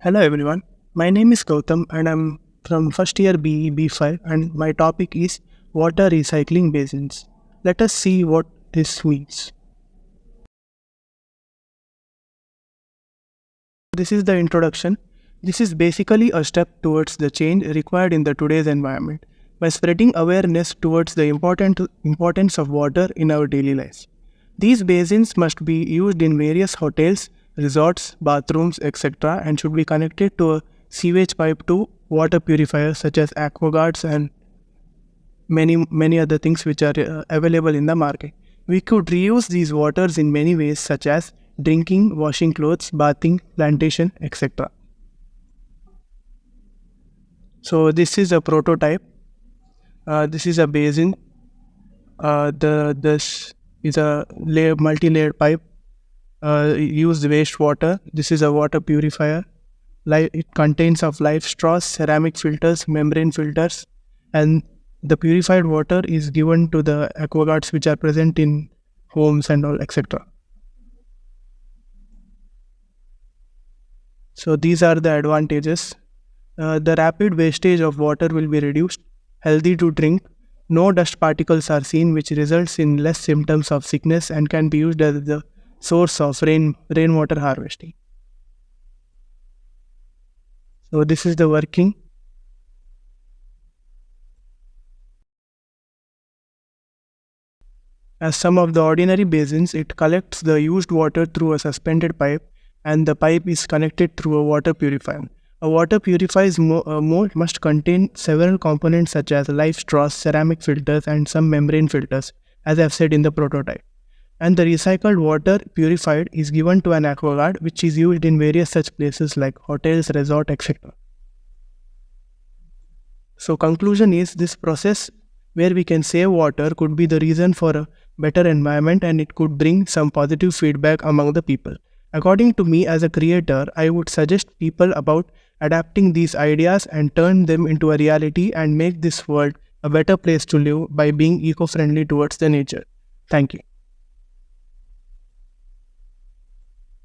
Hello everyone, my name is Gautam and I'm from first year BE B5 and my topic is water recycling basins. Let us see what this means. This is the introduction. This is basically a step towards the change required in the today's environment by spreading awareness towards the importance of water in our daily lives. These basins must be used in various hotels, resorts, bathrooms, etc. and should be connected to a sewage pipe to water purifiers such as aquaguards and many other things which are available in the market. We could reuse these waters in many ways such as drinking, washing clothes, bathing, plantation, etc. So this is a prototype. This is a basin. This is a multi-layered pipe. Use wastewater. This is a water purifier. It contains of live straws, ceramic filters, membrane filters, and the purified water is given to the aquaguards which are present in homes and all, etc. So these are the advantages. The rapid wastage of water will be reduced, healthy to drink, no dust particles are seen, which results in less symptoms of sickness and can be used as the source of rainwater harvesting. So this is the working. As some of the ordinary basins, it collects the used water through a suspended pipe and the pipe is connected through a water purifier. A water purifier mold must contain several components such as live straws, ceramic filters and some membrane filters, as I have said in the prototype. And the recycled water purified is given to an aquaguard which is used in various such places like hotels, resort, etc. So conclusion is this process where we can save water could be the reason for a better environment and it could bring some positive feedback among the people. According to me as a creator, I would suggest people about adapting these ideas and turn them into a reality and make this world a better place to live by being eco-friendly towards the nature. Thank you.